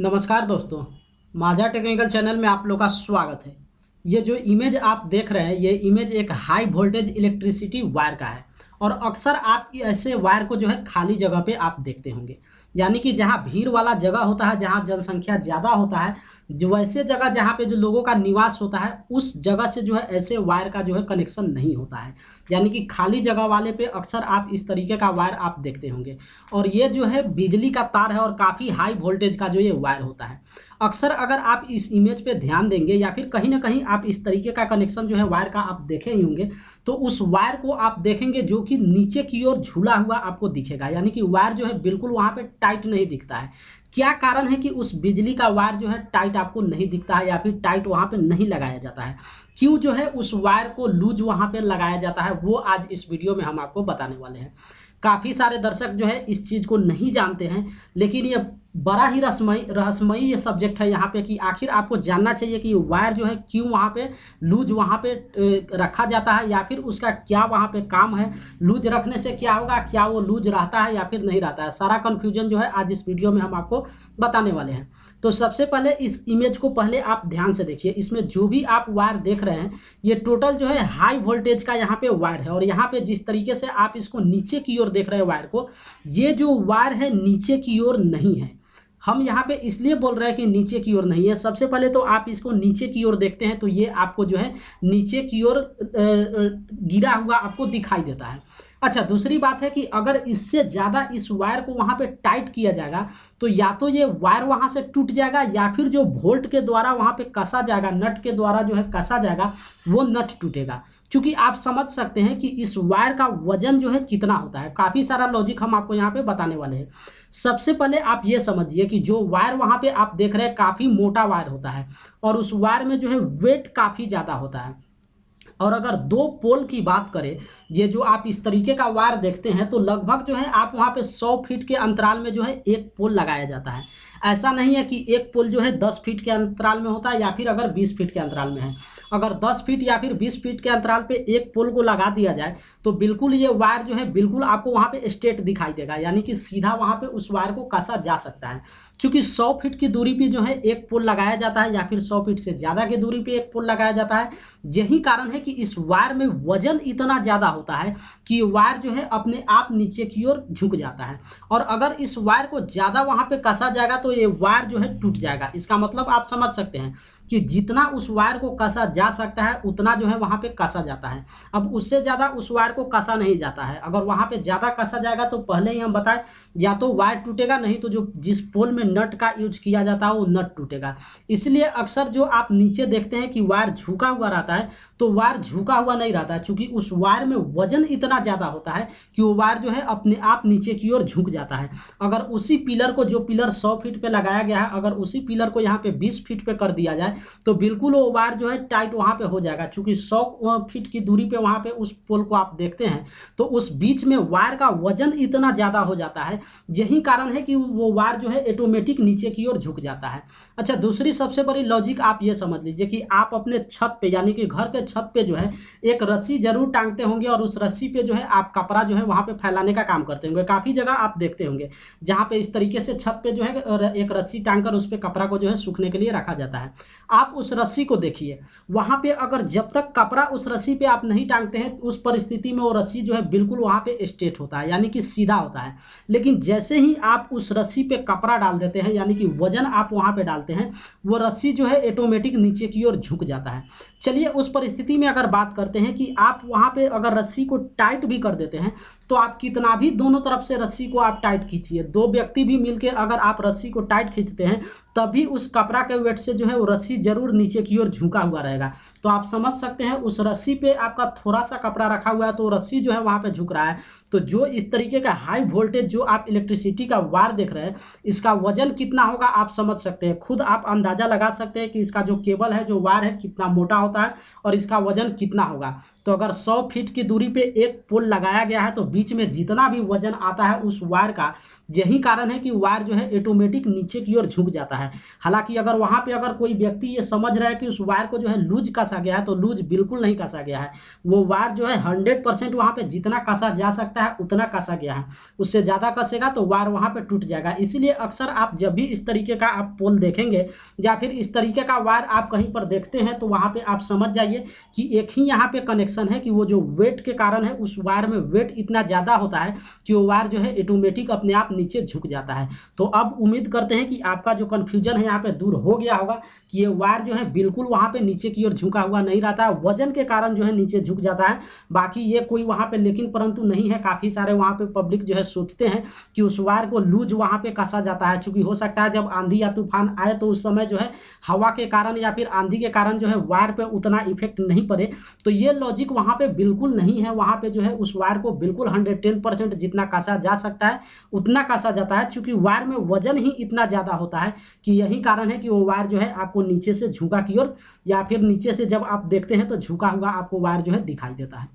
नमस्कार दोस्तों, माझा टेक्निकल चैनल में आप लोग का स्वागत है। ये जो इमेज आप देख रहे हैं, ये इमेज एक हाई वोल्टेज इलेक्ट्रिसिटी वायर का है। और अक्सर आप ऐसे वायर को जो है खाली जगह पे आप देखते होंगे, यानी कि जहाँ भीड़ वाला जगह होता है, जहाँ जनसंख्या ज़्यादा होता है, जो वैसे जगह जहाँ पे जो लोगों का निवास होता है, उस जगह से जो है ऐसे वायर का जो है कनेक्शन नहीं होता है। यानी कि खाली जगह वाले पे अक्सर आप इस तरीके का वायर आप देखते होंगे। और ये जो है बिजली का तार है और काफ़ी हाई वोल्टेज का जो ये वायर होता है। अक्सर अगर आप इस इमेज पे ध्यान देंगे या फिर कहीं ना कहीं आप इस तरीके का कनेक्शन जो है वायर का आप देखे ही होंगे, तो उस वायर को आप देखेंगे जो कि नीचे की ओर झूला हुआ आपको दिखेगा। यानी कि वायर जो है बिल्कुल वहाँ पे टाइट नहीं दिखता है। क्या कारण है कि उस बिजली का वायर जो है टाइट आपको नहीं दिखता है या फिर टाइट वहाँ पे नहीं लगाया जाता है? क्यों जो है उस वायर को लूज वहाँ पे लगाया जाता है, वो आज इस वीडियो में हम आपको बताने वाले हैं। काफ़ी सारे दर्शक जो है इस चीज़ को नहीं जानते हैं, लेकिन ये बड़ा ही रहस्यमयी ये सब्जेक्ट है यहाँ पे कि आखिर आपको जानना चाहिए कि वायर जो है क्यों वहाँ पे लूज वहाँ पे रखा जाता है, या फिर उसका क्या वहाँ पे काम है। लूज रखने से क्या होगा, क्या वो लूज रहता है या फिर नहीं रहता है, सारा कन्फ्यूजन जो है आज इस वीडियो में हम आपको बताने वाले हैं। तो सबसे पहले इस इमेज को पहले आप ध्यान से देखिए। इसमें जो भी आप वायर देख रहे हैं, ये टोटल जो है हाई वोल्टेज का यहाँ पे वायर है। और यहाँ पे जिस तरीके से आप इसको नीचे की ओर देख रहे हैं वायर को, ये जो वायर है नीचे की ओर नहीं है। हम यहाँ पे इसलिए बोल रहे हैं कि नीचे की ओर नहीं है। सबसे पहले तो आप इसको नीचे की ओर देखते हैं तो ये आपको जो है नीचे की ओर गिरा हुआ आपको दिखाई देता है। अच्छा, दूसरी बात है कि अगर इससे ज़्यादा इस वायर को वहाँ पे टाइट किया जाएगा तो या तो ये वायर वहाँ से टूट जाएगा, या फिर जो वोल्ट के द्वारा वहाँ पे कसा जाएगा, नट के द्वारा जो है कसा जाएगा, वो नट टूटेगा। क्योंकि आप समझ सकते हैं कि इस वायर का वजन जो है कितना होता है। काफ़ी सारा लॉजिक हम आपको यहाँ पे बताने वाले हैं। सबसे पहले आप ये समझिए कि जो वायर वहाँ पे आप देख रहे हैं काफ़ी मोटा वायर होता है, और उस वायर में जो है वेट काफ़ी ज़्यादा होता है। और अगर दो पोल की बात करें, ये जो आप इस तरीके का वायर देखते हैं, तो लगभग जो है आप वहाँ पे 100 फीट के अंतराल में जो है एक पोल लगाया जाता है। ऐसा नहीं है कि एक पोल जो है 10 फीट के अंतराल में होता है या फिर अगर 20 फीट के अंतराल में है। अगर 10 फीट या फिर 20 फीट के अंतराल पे एक पोल को लगा दिया जाए तो बिल्कुल ये वायर जो है बिल्कुल आपको वहाँ पे स्ट्रेट दिखाई देगा, यानी कि सीधा वहाँ पे उस वायर को कसा जा सकता है। क्योंकि 100 फीट की दूरी पे जो है एक पोल लगाया जाता है, या फिर 100 फीट से ज़्यादा की दूरी पे एक पोल लगाया जाता है। यही कारण है कि इस वायर में वजन इतना ज़्यादा होता है कि वायर जो है अपने आप नीचे की ओर झुक जाता है। और अगर इस वायर को ज़्यादा वहाँ पे कसा जाएगा तो ये वायर जो है टूट जाएगा। इसका मतलब आप समझ सकते हैं कि जितना उस वायर को कसा जा सकता है उतना जो है वहाँ पे कसा जाता है। अब उससे ज़्यादा उस वायर को कसा नहीं जाता है। अगर वहाँ पे ज़्यादा कसा जाएगा तो पहले ही हम बताएं, या तो वायर टूटेगा, नहीं तो जो जिस पोल में नट का यूज किया जाता है वो नट टूटेगा। इसलिए अक्सर जो आप नीचे देखते हैं कि वायर झुका हुआ रहता है, तो वायर झुका हुआ नहीं रहता है, क्योंकि उस वायर में वजन इतना ज़्यादा होता है कि वो वायर जो है अपने आप नीचे की ओर झुक जाता है। अगर उसी पिलर को, जो पिलर 100 फीट पे लगाया गया है, अगर उसी पिलर को यहाँ पे 20 फीट पे कर दिया जाए तो बिल्कुल वो वायर जो है टाइट वहाँ पे हो जाएगा। क्योंकि 100 फीट की दूरी पे वहाँ पे उस पोल को आप देखते हैं तो उस बीच में वायर का वजन इतना ज़्यादा हो जाता है। यही कारण है कि वो वायर जो है ऑटोमेटिक नीचे की ओर झुक जाता है। अच्छा, दूसरी सबसे बड़ी लॉजिक आप ये समझ लीजिए कि आप अपने छत पे, यानी कि घर के छत पे जो है एक रस्सी जरूर टांगते होंगे, और उस रस्सी पे जो है आप कपड़ा जो है वहाँ पे फैलाने का काम करते होंगे। काफ़ी जगह आप देखते होंगे जहाँ पे इस तरीके से छत पे जो है एक रस्सी टांग कर उस पर कपड़ा को जो है सूखने के लिए रखा जाता है। आप उस रस्सी को देखिए, वहाँ पे अगर जब तक कपड़ा उस रस्सी पे आप नहीं टांगते हैं उस परिस्थिति में वो रस्सी जो है बिल्कुल वहाँ पे स्ट्रेट होता है, यानी कि सीधा होता है। लेकिन जैसे ही आप उस रस्सी पे कपड़ा डाल देते हैं, यानी कि वजन आप वहाँ पे डालते हैं, वो रस्सी जो है ऑटोमेटिक नीचे की ओर झुक जाता है। चलिए उस परिस्थिति में अगर बात करते हैं कि आप वहाँ पे अगर रस्सी को टाइट भी कर देते हैं, तो आप कितना भी दोनों तरफ से रस्सी को आप टाइट खींचिए, दो व्यक्ति भी मिलकर अगर आप रस्सी को टाइट खींचते हैं तभी उस कपड़ा के वेट से जो है वो रस्सी जरूर नीचे की ओर झुका हुआ रहेगा। तो आप समझ सकते हैं उस रस्सी पे आपका थोड़ा सा कपड़ा रखा हुआ है तो रस्सी जो है वहाँ पे झुक रहा है। तो जो इस तरीके का हाई वोल्टेज जो आप इलेक्ट्रिसिटी का वायर देख रहे हैं, इसका वजन कितना होगा आप समझ सकते हैं। खुद आप अंदाजा लगा सकते हैं कि इसका जो केबल है, जो वायर है, कितना मोटा होता होता है और इसका वजन कितना होगा। तो अगर 100 फीट की दूरी पे एक पोल लगाया गया है तो बीच में जितना भी वजन आता है उस वायर का, यही कारण है कि वायर जो है ऑटोमेटिक नीचे की ओर झुक जाता है। हालांकि अगर वहां पे अगर कोई व्यक्ति ये समझ रहा है कि उस वायर को जो है लूज कसा गया है, तो लूज बिल्कुल नहीं कसा गया है। वो वायर जो है 100% वहां पे जितना कसा जा सकता है उतना कसा गया है। उससे ज़्यादा कसेगा तो वायर वहां पे टूट जाएगा। इसीलिए अक्सर आप जब भी इस तरीके का आप पोल देखेंगे या फिर इस तरीके का वायर आप कहीं पर देखते हैं तो वहां पे आप समझ जाइए कि एक ही यहाँ पे कनेक्शन है, कि वो जो वेट के कारण है उस वायर में वेट इतना ज़्यादा होता है कि वो वायर जो है ऑटोमेटिक अपने आप नीचे झुक जाता है। तो अब उम्मीद करते हैं कि आपका जो कन्फ्यूजन है यहाँ पे दूर हो गया होगा कि ये वायर जो है बिल्कुल वहाँ पे नीचे की ओर झुका हुआ नहीं रहता है, वजन के कारण जो है नीचे झुक जाता है। बाकी ये कोई वहाँ पे लेकिन परंतु नहीं है। काफ़ी सारे वहाँ पे पब्लिक जो है सोचते हैं कि उस वायर को लूज वहाँ पे कसा जाता है, चूँकि हो सकता है जब आंधी या तूफान आए तो उस समय जो है हवा के कारण या फिर आंधी के कारण जो है वायर पे उतना इफेक्ट नहीं पड़े। तो ये लॉजिक वहाँ पे बिल्कुल नहीं है। वहाँ पे जो है उस वायर को बिल्कुल 110% जितना कसा जा सकता है उतना कसा जाता है, चूँकि वायर में वजन ही इतना ज़्यादा होता है कि यही कारण है कि वो वायर जो है आपको नीचे से झुका की ओर या फिर नीचे से जब आप देखते हैं तो झुका हुआ आपको वायर जो है दिखाई देता है।